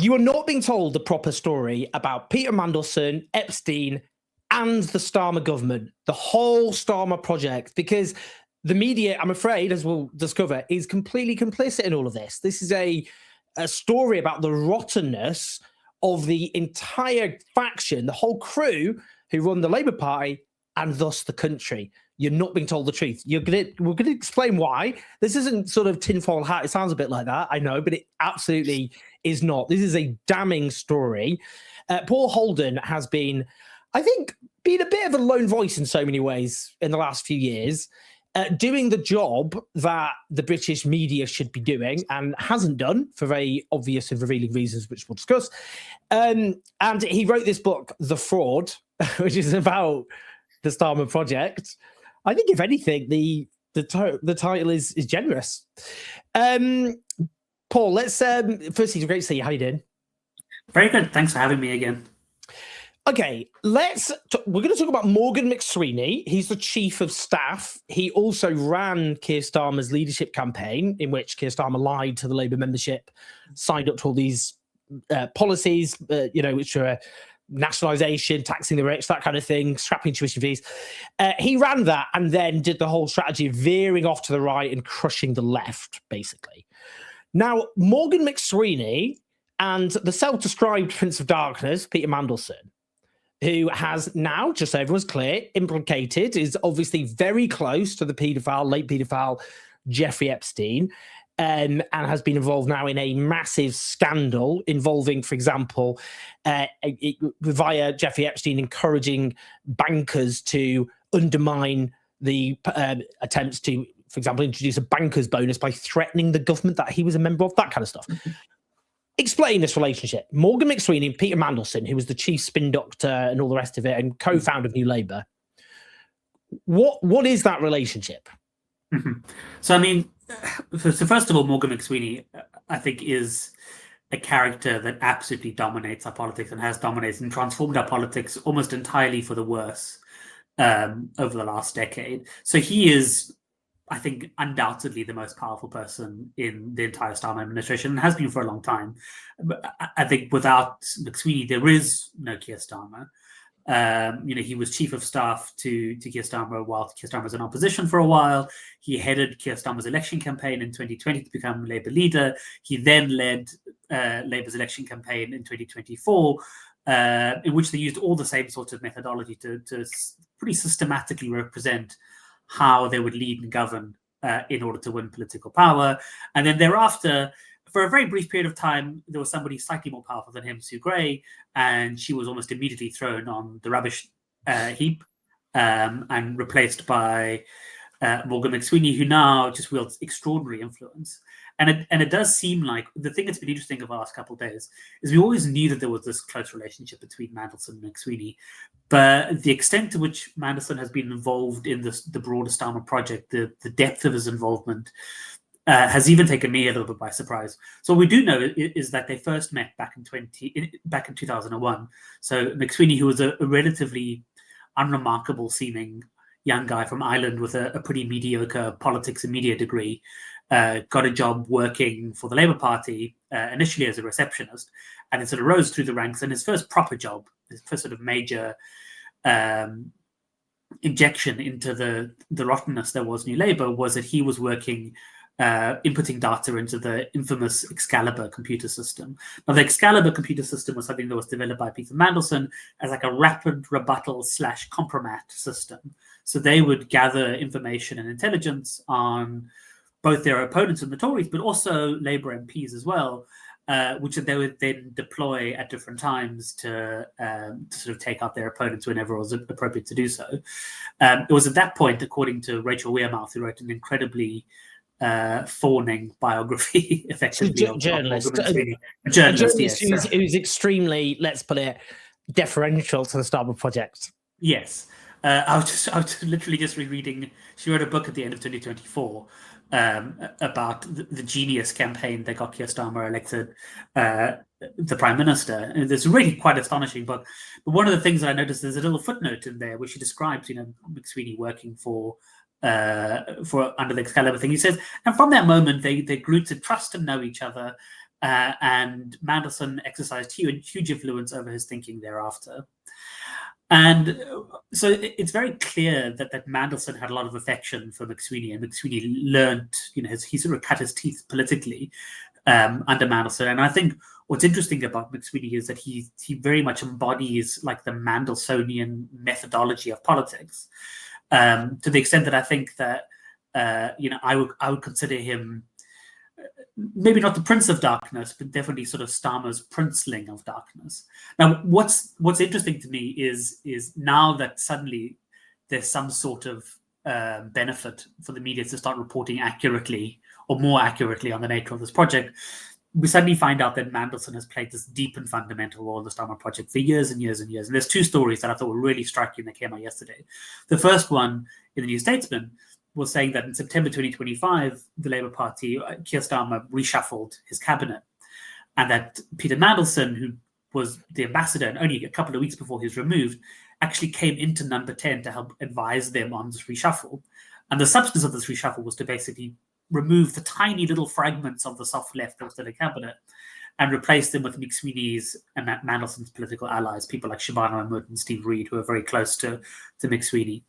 You are not being told the proper story about Peter Mandelson, Epstein, and the Starmer government, the whole Starmer project, because the media, I'm afraid, as we'll discover, is completely complicit in all of this. This is a story about the rottenness of the entire faction, the whole crew who run the Labour Party and thus the country. You're not being told the truth. We're going to explain why. This isn't sort of tinfoil hat. It sounds a bit like that, I know, but it absolutely is not. This is a damning story. Paul Holden has been, I think, been a bit of a lone voice in so many ways in the last few years, doing the job that the British media should be doing and hasn't done for very obvious and revealing reasons, which we'll discuss. And he wrote this book, The Fraud, which is about the Starmer project. I think, if anything, the title is generous. Paul, let's firstly, it's great to see you. How you doing? Very good. Thanks for having me again. Okay, we're going to talk about Morgan Mcsweeny. He's the chief of staff. He also ran Keir Starmer's leadership campaign, in which Keir Starmer lied to the Labour membership, signed up to all these policies, which are nationalisation, taxing the rich, that kind of thing, scrapping tuition fees. He ran that and then did the whole strategy of veering off to the right and crushing the left, basically. Now, Morgan Mcsweeny and the self-described Prince of Darkness, Peter Mandelson, who has now, just so everyone's clear, implicated, is obviously very close to the late paedophile, Jeffrey Epstein, and has been involved now in a massive scandal involving, for example, via Jeffrey Epstein encouraging bankers to undermine the attempts to, for example, introduce a banker's bonus by threatening the government that he was a member of, that kind of stuff. Explain this relationship. Morgan Mcsweeny and Peter Mandelson, who was the chief spin doctor and all the rest of it and co-founder of New Labour. What is that relationship? Mm-hmm. So, I mean, first of all, Morgan Mcsweeny, I think, is a character that absolutely dominates our politics and has dominated and transformed our politics almost entirely for the worse over the last decade. So he is, I think, undoubtedly the most powerful person in the entire Starmer administration and has been for a long time. But I think without Mcsweeny, there is no Keir Starmer. He was chief of staff to Keir Starmer while Keir Starmer was in opposition for a while. He headed Keir Starmer's election campaign in 2020 to become Labour leader. He then led Labour's election campaign in 2024, in which they used all the same sort of methodology to pretty systematically represent how they would lead and govern in order to win political power. And then thereafter, for a very brief period of time, there was somebody slightly more powerful than him, Sue Gray, and she was almost immediately thrown on the rubbish heap and replaced by Morgan Mcsweeny, who now just wields extraordinary influence. And it does seem like the thing that's been interesting over the last couple of days is we always knew that there was this close relationship between Mandelson and Mcsweeny, but the extent to which Mandelson has been involved in the broader Starmer project, the depth of his involvement, has even taken me a little bit by surprise. So what we do know is that they first met back in 2001. So Mcsweeny, who was a relatively unremarkable seeming young guy from Ireland with a pretty mediocre politics and media degree, got a job working for the Labour Party, initially as a receptionist, and then sort of rose through the ranks. And his first proper job, his first sort of major injection into the rottenness that was New Labour, was that he was working inputting data into the infamous Excalibur computer system. Now, the Excalibur computer system was something that was developed by Peter Mandelson as like a rapid rebuttal / compromat system. So they would gather information and intelligence on both their opponents and the Tories, but also Labour MPs as well, which they would then deploy at different times to sort of take out their opponents whenever it was appropriate to do so. It was at that point, according to Rachel Weirmouth, who wrote an incredibly fawning biography, effectively, of journalist, a journalist, yes, who's extremely, let's put it, deferential to the Starmer project. Yes, I was literally just rereading. She wrote a book at the end of 2024 about the genius campaign that got Keir Starmer elected the prime minister. And it's really quite astonishing book. But one of the things that I noticed, there's a little footnote in there where she describes, Mcsweeny working for under the Excalibur thing. He says, and from that moment, they grew to trust and know each other. and Mandelson exercised huge influence over his thinking thereafter. And so it's very clear that Mandelson had a lot of affection for Mcsweeny, and Mcsweeny learned, he sort of cut his teeth politically under Mandelson. And I think what's interesting about Mcsweeny is that he very much embodies like the Mandelsonian methodology of politics, to the extent that I think that I would consider him maybe not the Prince of Darkness, but definitely sort of Starmer's princeling of darkness. Now, what's interesting to me is now that suddenly there's some sort of benefit for the media to start reporting accurately or more accurately on the nature of this project, we suddenly find out that Mandelson has played this deep and fundamental role in the Starmer project for years and years and years. And there's two stories that I thought were really striking that came out yesterday. The first one in the New Statesman was saying that in September 2025, the Labour Party, Keir Starmer, reshuffled his cabinet, and that Peter Mandelson, who was the ambassador and only a couple of weeks before he was removed, actually came into Number 10 to help advise them on this reshuffle. And the substance of this reshuffle was to basically remove the tiny little fragments of the soft left that was in the cabinet and replace them with Mcsweeny's and Mandelson's political allies, people like Shabana Mahmood and Steve Reed, who are very close to Mcsweeny.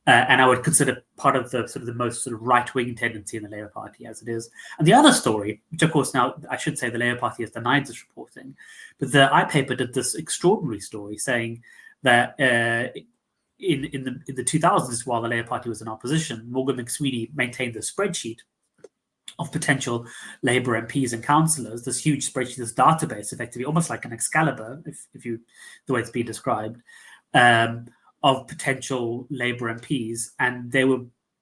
And I would consider part of the sort of the most sort of right-wing tendency in the Labour Party as it is. And the other story, which of course now I should say the Labour Party has denied this reporting, but the iPaper did this extraordinary story saying that in the 2000s, while the Labour Party was in opposition, Morgan Mcsweeny maintained a spreadsheet of potential Labour MPs and councillors, this huge spreadsheet, this database, effectively almost like an Excalibur, the way it's been described, of potential Labour MPs, and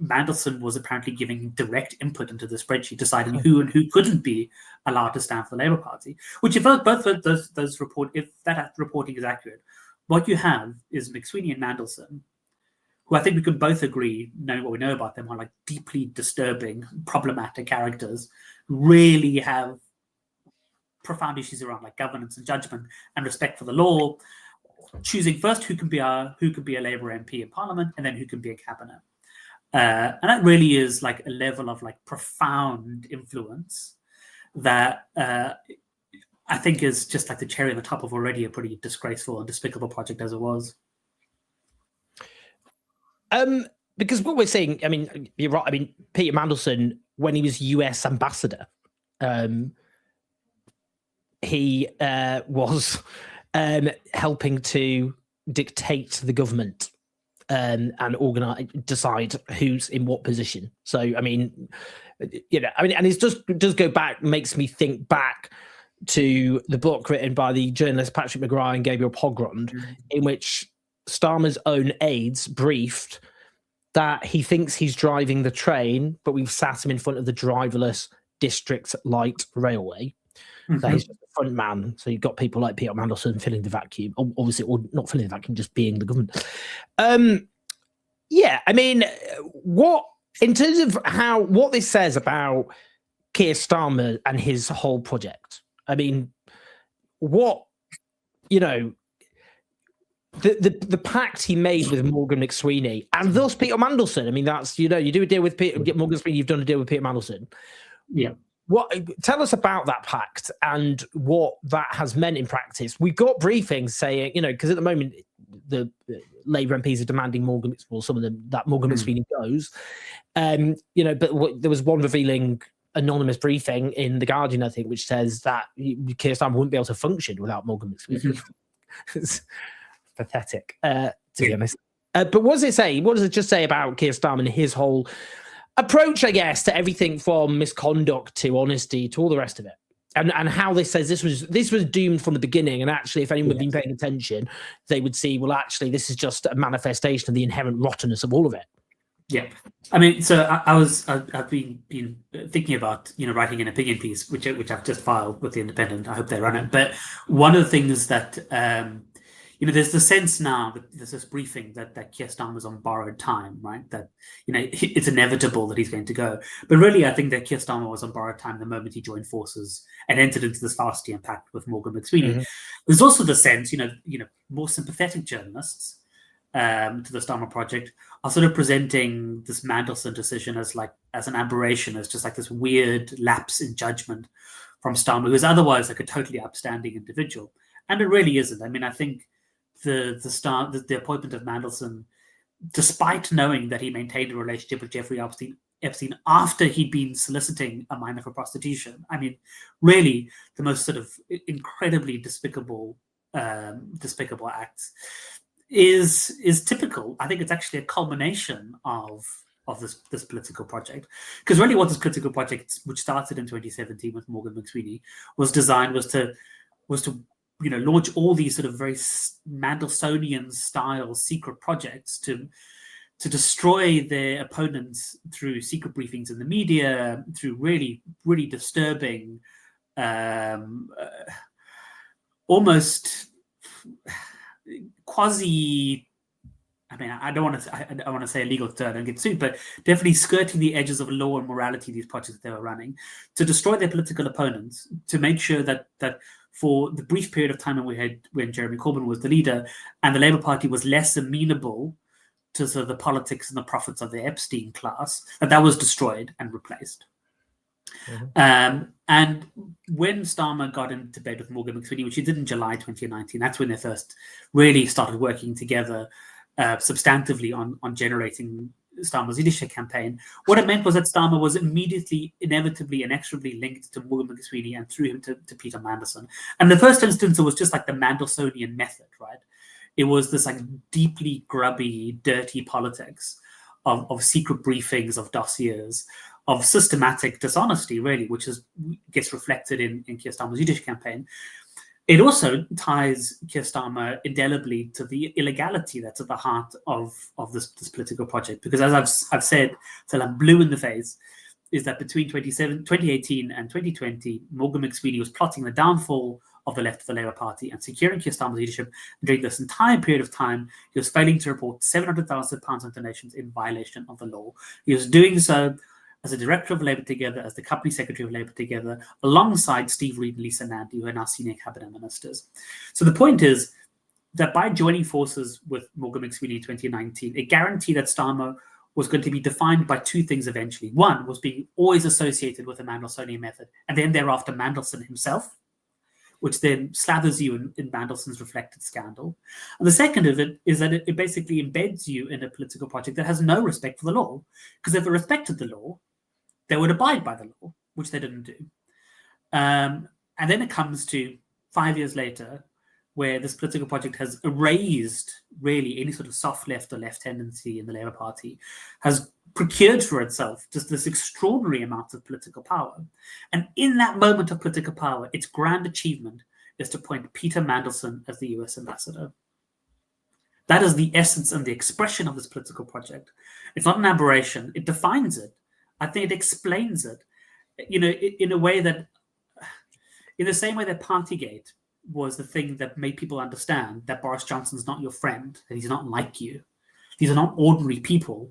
Mandelson was apparently giving direct input into the spreadsheet, deciding who and who couldn't be allowed to stand for the Labour Party. Which, if that reporting is accurate, what you have is Mcsweeny and Mandelson, who I think we could both agree, knowing what we know about them, are like deeply disturbing, problematic characters, who really have profound issues around like governance and judgment and respect for the law, choosing first who can be a Labour MP in Parliament and then who can be in cabinet. And that really is like a level of like profound influence that I think is just like the cherry on the top of already a pretty disgraceful and despicable project as it was. Because what we're saying, I mean, you're right. I mean, Peter Mandelson, when he was US ambassador, he was helping to dictate to the government and decide who's in what position. So, I mean, and it does go back, makes me think back to the book written by the journalists Patrick McGrath and Gabriel Pogrund, in which Starmer's own aides briefed that he thinks he's driving the train, but we've sat him in front of the driverless district light railway. That he's just the front man. So you've got people like Peter Mandelson filling the vacuum, obviously, or not filling the vacuum, just being the government. Yeah, I mean, in terms of what this says about Keir Starmer and his whole project, I mean, the pact he made with Morgan Mcsweeny and thus Peter Mandelson. I mean, that's, you do a deal with Morgan Mcsweeny, you've done a deal with Peter Mandelson. Yeah. Tell us about that pact and what that has meant in practice. We've got briefings saying, because at the moment the Labour MPs are demanding some of them, that Morgan Mcsweeny goes. But there was one revealing anonymous briefing in The Guardian, I think, which says that Keir Starmer wouldn't be able to function without Morgan Mcsweeny. It's pathetic, to be honest. But what does it say? What does it just say about Keir Starmer and his whole approach, I guess, to everything from misconduct to honesty to all the rest of it, and how this says this was doomed from the beginning, and actually, if anyone had been paying attention, they would see, well, actually, this is just a manifestation of the inherent rottenness of all of it. Yeah, I mean, so I've been thinking about writing an opinion piece, which I've just filed with the Independent. I hope they run it. But one of the things that there's the sense now that there's this briefing that Keir Starmer's on borrowed time, right? That, it's inevitable that he's going to go. But really, I think that Keir Starmer was on borrowed time the moment he joined forces and entered into this last-year pact with Morgan Mcsweeny. There's also the sense, more sympathetic journalists to the Starmer project are sort of presenting this Mandelson decision as an aberration, as just like this weird lapse in judgment from Starmer, who is otherwise like a totally upstanding individual. And it really isn't. I mean, I think the appointment of Mandelson, despite knowing that he maintained a relationship with Jeffrey Epstein after he'd been soliciting a minor for prostitution. I mean, really the most sort of incredibly despicable acts is typical. I think it's actually a culmination of this political project, because really what this political project, which started in 2017 with Morgan McSweeney, was designed was to launch all these sort of very Mandelsonian style secret projects to destroy their opponents through secret briefings in the media, through really, really disturbing, almost quasi. I mean, I don't want to say illegal term and get sued, but definitely skirting the edges of law and morality. These projects they were running to destroy their political opponents, to make sure that for the brief period of time when Jeremy Corbyn was the leader and the Labour Party was less amenable to sort of the politics and the profits of the Epstein class, that was destroyed and replaced. Mm-hmm. And when Starmer got into bed with Morgan McSweeney, which he did in July 2019, that's when they first really started working together substantively on generating Starmer's leadership campaign. What it meant was that Starmer was immediately, inevitably, inexorably linked to Morgan McSweeney and through him to Peter Mandelson. And the first instance, it was just like the Mandelsonian method, right? It was this like deeply grubby, dirty politics of secret briefings, of dossiers, of systematic dishonesty, really, which gets reflected in Keir Starmer's leadership campaign. It also ties Keir Starmer indelibly to the illegality that's at the heart of this political project. Because as I've said till I'm blue in the face, is that between 2018 and 2020, Morgan McSweeney was plotting the downfall of the left of the Labour Party and securing Keir Starmer's leadership. And during this entire period of time, he was failing to report £700,000 in donations in violation of the law. He was doing so as a director of Labour Together, as the company secretary of Labour Together, alongside Steve Reid and Lisa Nandy, who are now senior cabinet ministers. So the point is that by joining forces with Morgan McSweeney in 2019, it guaranteed that Starmer was going to be defined by two things eventually. One was being always associated with the Mandelsonian method, and then thereafter Mandelson himself, which then slathers you in Mandelson's reflected scandal. And the second of it is that it basically embeds you in a political project that has no respect for the law. Because if it respected the law, they would abide by the law, which they didn't do. And then it comes to 5 years later, where this political project has erased really any sort of soft left or left tendency in the Labour Party, has procured for itself just this extraordinary amount of political power. And in that moment of political power, its grand achievement is to appoint Peter Mandelson as the US ambassador. That is the essence and the expression of this political project. It's not an aberration. It defines it. I think it explains it, in a way that, in the same way that Partygate was the thing that made people understand that Boris Johnson's not your friend, that he's not like you. These are not ordinary people.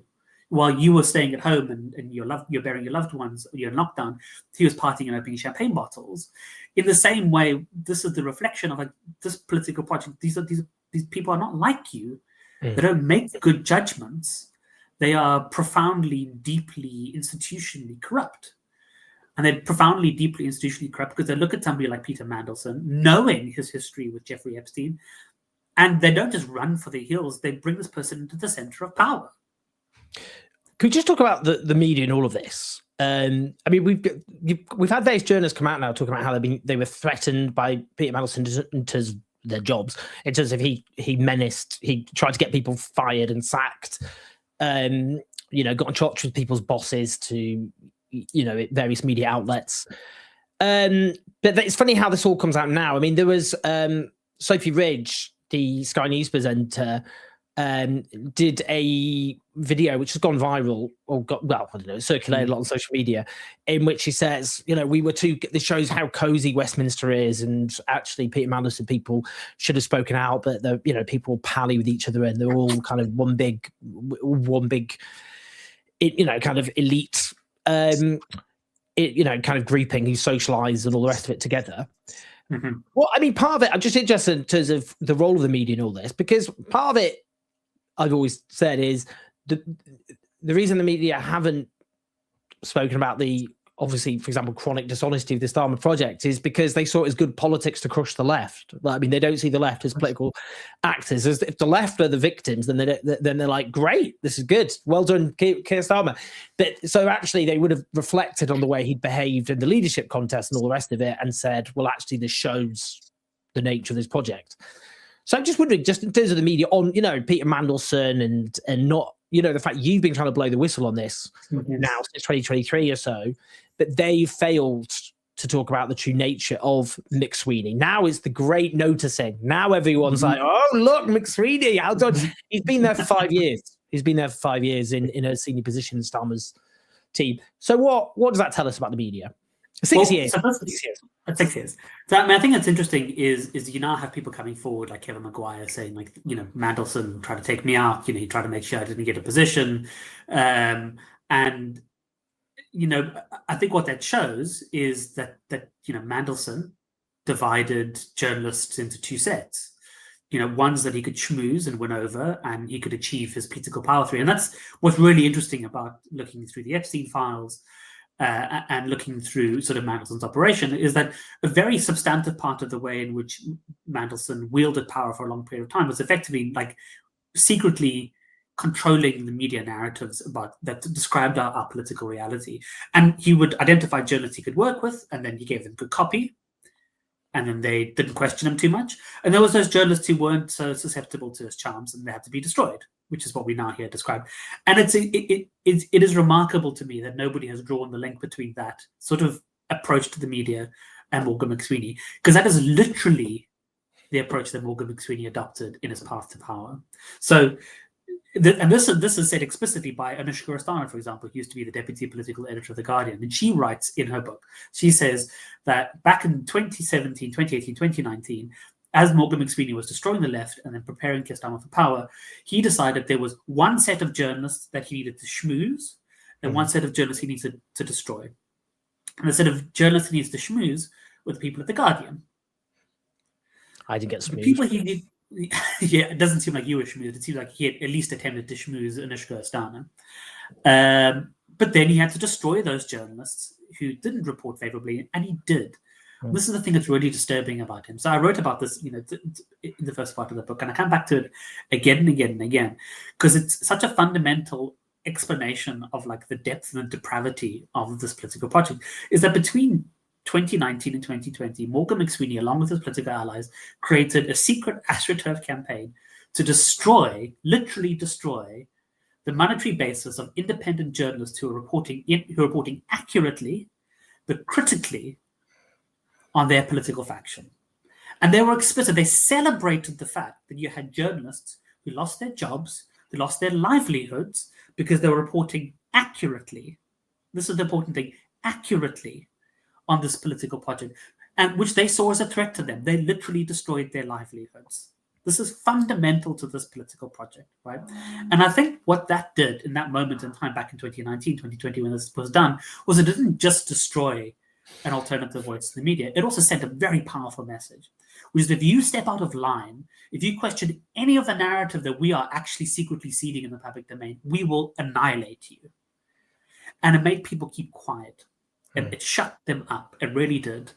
While you were staying at home and you're burying your loved ones, you're in lockdown, he was partying and opening champagne bottles. In the same way, this is the reflection of this political project. These people are not like you. They don't make good judgments. They are profoundly, deeply, institutionally corrupt. And they're profoundly, deeply, institutionally corrupt because they look at somebody like Peter Mandelson, knowing his history with Jeffrey Epstein, and they don't just run for the hills. They bring this person into the center of power. Could we just talk about the media and all of this? I mean, we've had various journalists come out now talking about how they were threatened by Peter Mandelson in terms of their jobs, in terms of he tried to get people fired and sacked. Got in touch with people's bosses to, various media outlets. But it's funny how this all comes out now. I mean, there was Sophie Ridge, the Sky News presenter, did a video which has gone viral circulated a lot on social media, in which she says, this shows how cozy Westminster is, and actually Peter Mandelson people should have spoken out, but people pally with each other and they're all kind of one big kind of elite kind of grouping who socialize and all the rest of it together. Mm-hmm. Well, I mean, part of it, I'm just interested in terms of the role of the media and all this, because part of it, I've always said, is the reason the media haven't spoken about the obviously, for example, chronic dishonesty of the Starmer project is because they saw it as good politics to crush the left. Like, I mean, they don't see the left as political actors. As if the left are the victims, then they're like, great, this is good, well done, Keir Starmer. But so actually, they would have reflected on the way he'd behaved in the leadership contest and all the rest of it, and said, well, actually, this shows the nature of this project. So I'm just wondering, just in terms of the media, on Peter Mandelson and not. The fact you've been trying to blow the whistle on this now since 2023 or so, but they failed to talk about the true nature of Mcweeny. Now it's the great noticing. Now everyone's like, oh, look, Mcweeny, how done. He's been there for 5 years. He's been there for 5 years in a senior position in Starmer's team. So what does that tell us about the media? 6 years. So 6 years. 6 years. So I think that's interesting is you now have people coming forward like Kevin Maguire saying like, Mandelson tried to take me out, he tried to make sure I didn't get a position. And, I think what that shows is that Mandelson divided journalists into two sets. Ones that he could schmooze and win over and he could achieve his political power through. And that's what's really interesting about looking through the Epstein files and looking through sort of Mandelson's operation is that a very substantive part of the way in which Mandelson wielded power for a long period of time was effectively like secretly controlling the media narratives about that described our political reality. And he would identify journalists he could work with, and then he gave them good copy, and then they didn't question him too much. And there was those journalists who weren't so susceptible to his charms, and they had to be destroyed, which is what we now hear described. And it is remarkable to me that nobody has drawn the link between that sort of approach to the media and Morgan Mcsweeney, because that is literally the approach that Morgan Mcsweeney adopted in his path to power. So, this is said explicitly by Anushka Rastana, for example, who used to be the deputy political editor of The Guardian. And she writes in her book, she says that back in 2017, 2018, 2019, as Morgan Mcsweeney was destroying the left and then preparing Keir Starmer for power, he decided there was one set of journalists that he needed to schmooze and one set of journalists he needed to destroy. And the set of journalists he needs to schmooze were the people at The Guardian. I didn't get schmoozed. People he did. Yeah, it doesn't seem like you were schmoozed. It seems like he had at least attempted to schmooze Anushka Rastana. But then he had to destroy those journalists who didn't report favorably, and he did. This is the thing that's really disturbing about him. So I wrote about this, in the first part of the book, and I come back to it again and again and again, because it's such a fundamental explanation of like the depth and the depravity of this political project, is that between 2019 and 2020, Morgan Mcsweeney, along with his political allies, created a secret AstroTurf campaign to literally destroy, the monetary basis of independent journalists who are reporting accurately, but critically, on their political faction. And they were explicit. They celebrated the fact that you had journalists who lost their jobs, who lost their livelihoods because they were reporting accurately. This is the important thing, accurately on this political project, and which they saw as a threat to them. They literally destroyed their livelihoods. This is fundamental to this political project, right? And I think what that did in that moment in time back in 2019, 2020, when this was done, was it didn't just destroy an alternative voice to the media. It also sent a very powerful message, which is if you step out of line, if you question any of the narrative that we are actually secretly seeding in the public domain, we will annihilate you. And it made people keep quiet. And it shut them up. It really did.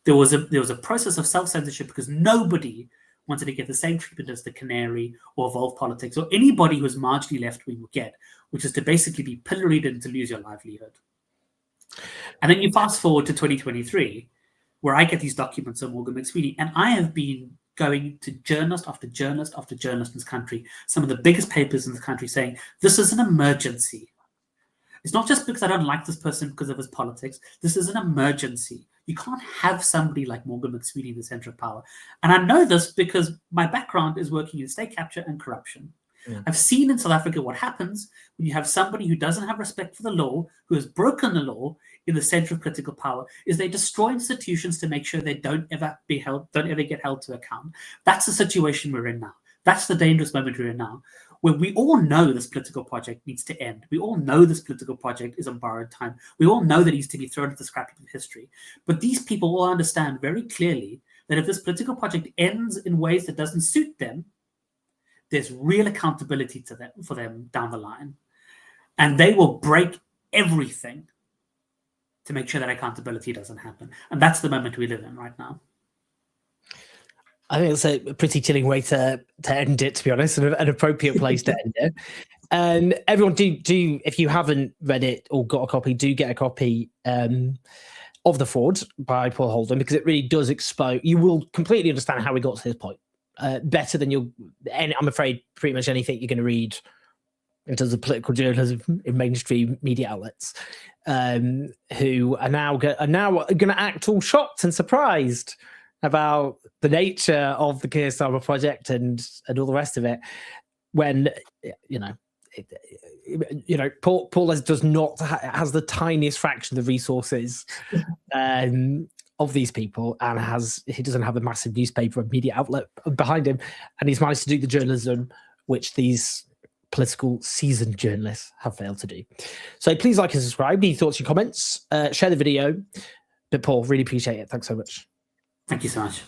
There was a process of self-censorship because nobody wanted to get the same treatment as the Canary or Evolve Politics or anybody who was marginally left-wing would get, which is to basically be pilloried and to lose your livelihood. And then you fast forward to 2023, where I get these documents on Morgan Mcsweeney, and I have been going to journalist after journalist after journalist in this country, some of the biggest papers in the country, saying, this is an emergency. It's not just because I don't like this person because of his politics. This is an emergency. You can't have somebody like Morgan Mcsweeney in the center of power. And I know this because my background is working in state capture and corruption. I've seen in South Africa what happens when you have somebody who doesn't have respect for the law, who has broken the law in the center of political power, is they destroy institutions to make sure they don't ever get held to account. That's the situation we're in now. That's the dangerous moment we're in now, where we all know this political project needs to end. We all know this political project is on borrowed time. We all know that it needs to be thrown at the scrap heap of history. But these people all understand very clearly that if this political project ends in ways that doesn't suit them, there's real accountability for them down the line. And they will break everything to make sure that accountability doesn't happen. And that's the moment we live in right now. I think it's a pretty chilling way to end it, to be honest, and an appropriate place to end it. And everyone, do if you haven't read it or got a copy, do get a copy of The Fraud by Paul Holden, because it really does expose. You will completely understand how we got to this point better than you'll. And I'm afraid pretty much anything you're going to read in terms of political journalism in mainstream media outlets, who are now going to act all shocked and surprised about the nature of the Keir Starmer project and all the rest of it, when Paul does not has the tiniest fraction of the resources of these people, and he doesn't have a massive newspaper and media outlet behind him, and he's managed to do the journalism which these political seasoned journalists have failed to do. So please like and subscribe, leave thoughts and comments, share the video. But Paul, really appreciate it. Thanks so much. Thank you so much.